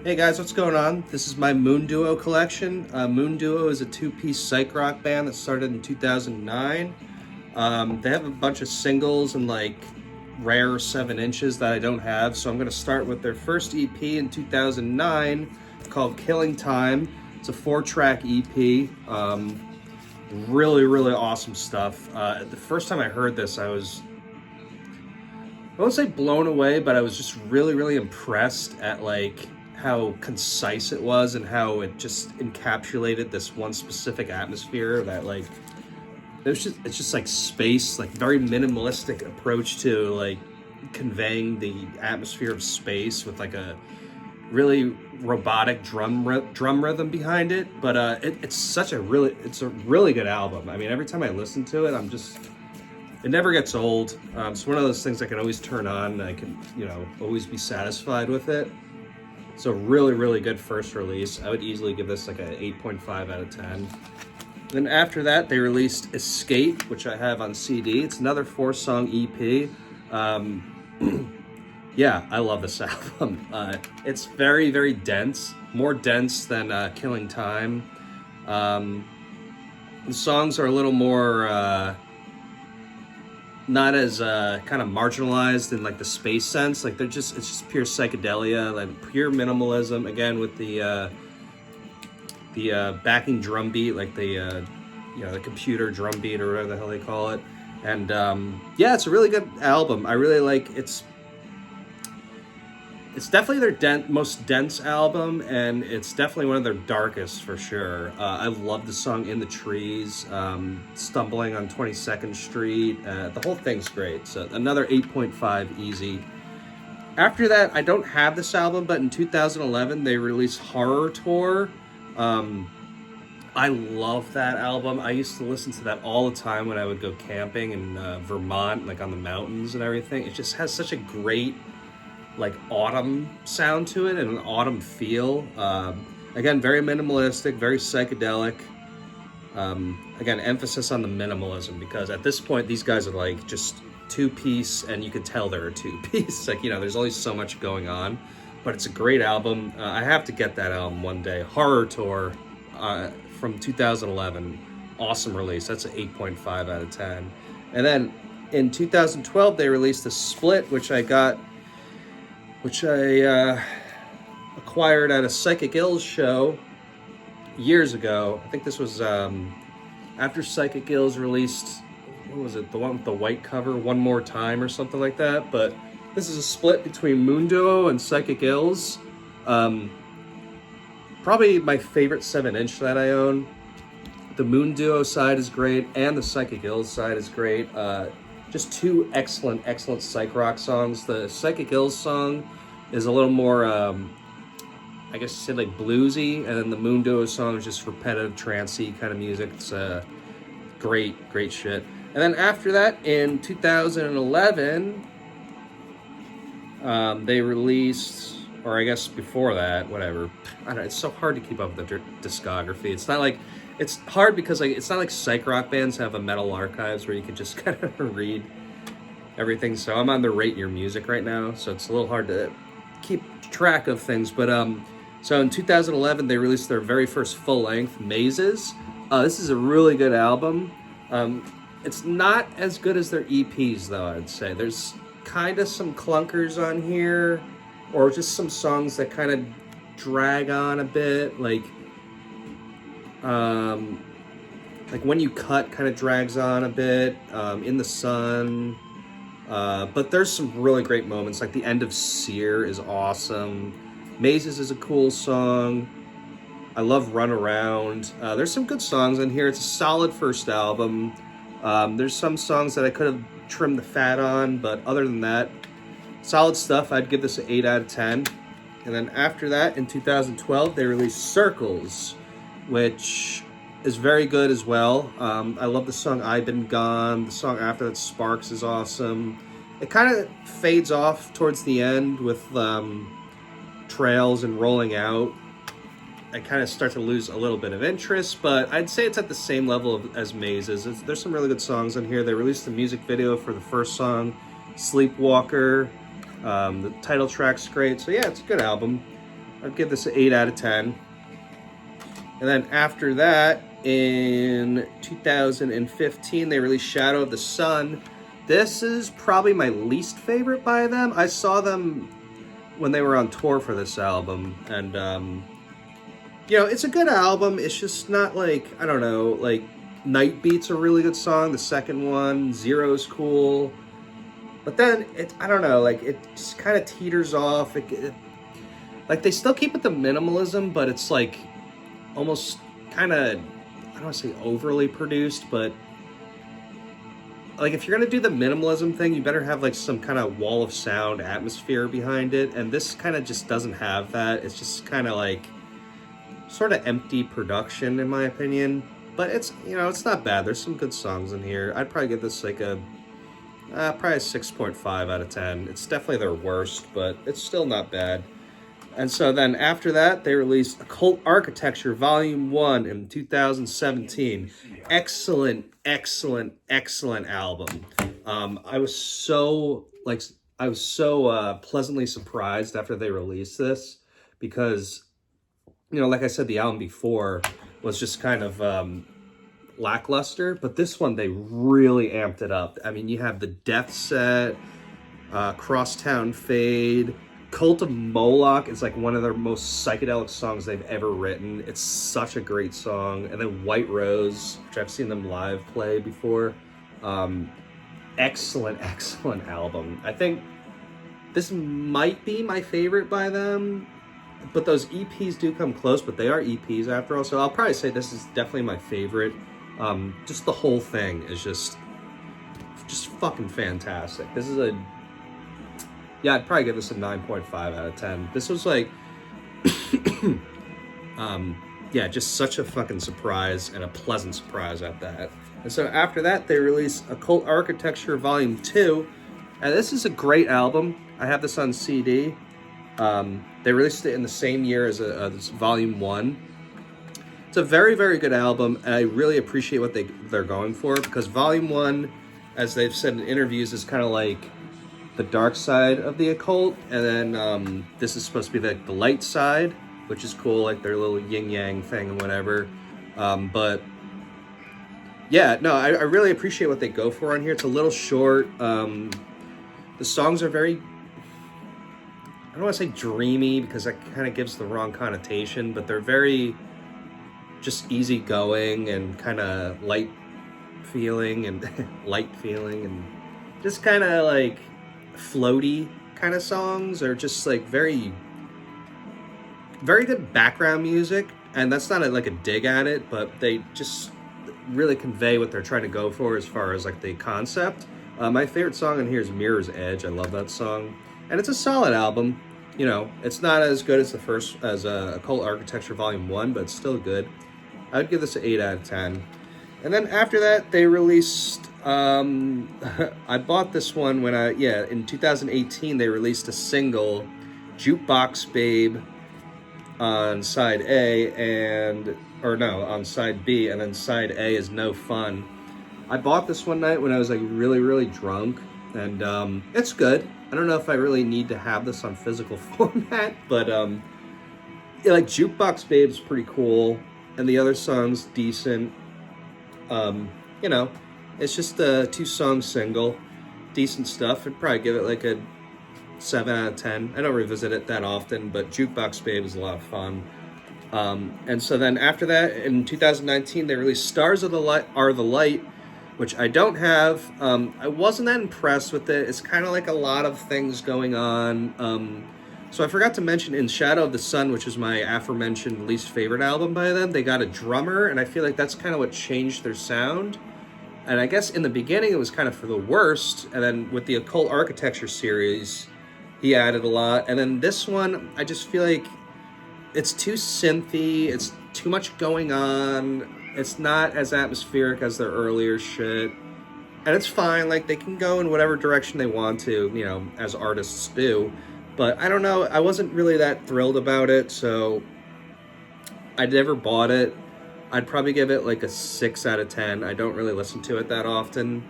Hey guys, what's going on? This is my Moon Duo collection. Moon Duo is a two-piece psych rock band that started in 2009. They have a bunch of singles and like rare 7 inches that I don't have, so I'm going to start with their first EP in 2009 called Killing Time. It's a 4-track EP. Really awesome stuff. The first time I heard this, I won't say blown away, but I was just really impressed at like how concise it was and how it just encapsulated this one specific atmosphere that like it's just like space, like very minimalistic approach to like conveying the atmosphere of space with like a really robotic drum rhythm behind it. But it's a really good album. I mean, every time I listen to it, it never gets old. It's one of those things I can always turn on and I can, always be satisfied with it. So really good first release. I would easily give this like an 8.5 out of 10. Then after that, they released Escape, which I have on CD. It's another 4-song EP. Yeah, I love this album. It's very dense, more dense than Killing Time. The songs are a little more not as kind of marginalized in like the space sense. Like it's just pure psychedelia, like pure minimalism. Again with the backing drum beat, like the computer drum beat or whatever the hell they call it. And yeah, it's a really good album. I really like it's definitely their most dense album, and it's definitely one of their darkest for sure. I love the song In the Trees, Stumbling on 22nd Street. The whole thing's great. So another 8.5 easy. After that, I don't have this album, but in 2011, they released Horror Tour. I love that album. I used to listen to that all the time when I would go camping in Vermont, like on the mountains and everything. It just has such a great like autumn sound to it and an autumn feel. Again, very minimalistic, very psychedelic. Again, emphasis on the minimalism, because at this point these guys are like just 2-piece, and you can tell they're a 2-piece. Like, there's always so much going on, but it's a great album. I have to get that album one day. Horror Tour from 2011, awesome release. That's an 8.5 out of 10. And then in 2012 they released The Split, which I acquired at a Psychic Ills show years ago. I think this was after Psychic Ills released, what was it, the one with the white cover, One More Time or something like that. But this is a split between Moon Duo and Psychic Ills. Probably my favorite 7-inch that I own. The Moon Duo side is great, and the Psychic Ills side is great. Just 2 excellent psych rock songs. The Psychic Ills song is a little more, I guess you said like bluesy, and then the Moon Duo song is just repetitive, trancey kind of music. It's great shit. And then after that, in 2011, they released, or I guess before that, whatever. I don't know, it's so hard to keep up with the discography. It's hard because like it's not like psych rock bands have a metal archives where you can just kind of read everything. So I'm on the Rate Your Music right now, so it's a little hard to keep track of things. But so in 2011 they released their very first full-length, Mazes. This is a really good album. It's not as good as their EPs though, I'd say. There's kind of some clunkers on here, or just some songs that kind of drag on a bit, like When You Cut kind of drags on a bit, In the Sun, but there's some really great moments, like the end of Sear is awesome. Mazes is a cool song. I love Run Around. There's some good songs in here. It's a solid first album. There's some songs that I could have trimmed the fat on, but other than that, solid stuff. I'd give this an 8 out of 10. And then after that, in 2012, they released Circles, which is very good as well. I love the song I've Been Gone. The song after that, Sparks, is awesome. It kind of fades off towards the end with Trails and Rolling Out. I kind of start to lose a little bit of interest, but I'd say it's at the same level as Mazes. There's some really good songs on here. They released the music video for the first song, Sleepwalker. The title track's great, so yeah, it's a good album. I'd give this an 8 out of 10. And then after that, in 2015, they released Shadow of the Sun. This is probably my least favorite by them. I saw them when they were on tour for this album, and you know, it's a good album. It's just not like, I don't know, like Night Beat's a really good song. The second one, Zero's cool, but then I don't know, like it just kind of teeters off. Like they still keep it the minimalism, but it's like almost kind of, I don't want to say overly produced, but like if you're gonna do the minimalism thing, you better have like some kind of wall of sound atmosphere behind it, and this kind of just doesn't have that. It's just kind of like sort of empty production in my opinion, but it's, you know, it's not bad. There's some good songs in here. I'd probably give this like a probably a 6.5 out of 10. It's definitely their worst, but it's still not bad. And so then after that, they released Occult Architecture Volume 1 in 2017. Excellent, excellent, excellent album. I was so pleasantly surprised after they released this, because, you know, like I said, the album before was just kind of lackluster, but this one, they really amped it up. I mean, you have the Death Set, Crosstown Fade, Cult of Moloch is like one of their most psychedelic songs they've ever written. It's such a great song. And then White Rose, which I've seen them live play before. Excellent, excellent album. I think this might be my favorite by them, but those EPs do come close, but they are EPs after all. So I'll probably say this is definitely my favorite. Just the whole thing is just fucking fantastic. This is yeah, I'd probably give this a 9.5 out of 10. This was like, yeah, just such a fucking surprise, and a pleasant surprise at that. And so after that, they released Occult Architecture Volume 2. And this is a great album. I have this on CD. They released it in the same year as this Volume 1. It's a very, very good album. I really appreciate what they're going for, because Volume 1, as they've said in interviews, is kind of like the dark side of the occult, and then this is supposed to be like the light side, which is cool, like their little yin-yang thing and whatever. But yeah, no, I really appreciate what they go for on here. It's a little short. The songs are very, I don't want to say dreamy, because that kind of gives the wrong connotation, but they're very just easygoing and kind of light feeling and just kind of like floaty kind of songs, or just like very, very good background music. And that's not like a dig at it, but they just really convey what they're trying to go for as far as like the concept. My favorite song on here is Mirror's Edge. I love that song, and it's a solid album. You know, it's not as good as the first, as Occult Architecture Volume 1, but it's still good. I would give this an 8 out of 10. And then after that, they released, I bought this one when in 2018, they released a single, Jukebox Babe, on side A, on side B, and then side A is No Fun. I bought this one night when I was like really, really drunk, and it's good. I don't know if I really need to have this on physical format, but yeah, like Jukebox Babe's pretty cool, and the other song's decent. You know, it's just a 2-song single, decent stuff. I'd probably give it like a 7 out of 10. I don't revisit it that often, but Jukebox Babe is a lot of fun. And so then after that, in 2019, they released Stars Are the Light, which I don't have. I wasn't that impressed with it. It's kind of like a lot of things going on. So I forgot to mention, in Shadow of the Sun, which is my aforementioned least favorite album by them, they got a drummer, and I feel like that's kind of what changed their sound. And I guess in the beginning it was kind of for the worst, and then with the Occult Architecture series, he added a lot. And then this one, I just feel like it's too synthy, it's too much going on, it's not as atmospheric as their earlier shit. And it's fine, like they can go in whatever direction they want to, you know, as artists do. But I don't know, I wasn't really that thrilled about it, so I never bought it. I'd probably give it like a 6 out of 10. I don't really listen to it that often.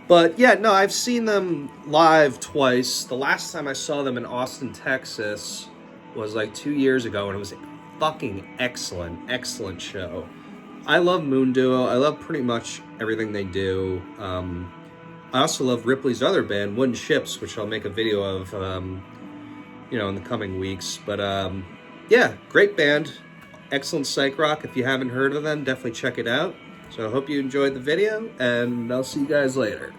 But yeah, no, I've seen them live twice. The last time I saw them in Austin, Texas was like 2 years ago, and it was fucking excellent show. I love Moon Duo. I love pretty much everything they do. I also love Ripley's other band, Wooden Ships, which I'll make a video of, in the coming weeks. But yeah, great band. Excellent psych rock. If you haven't heard of them, definitely check it out. So I hope you enjoyed the video, and I'll see you guys later.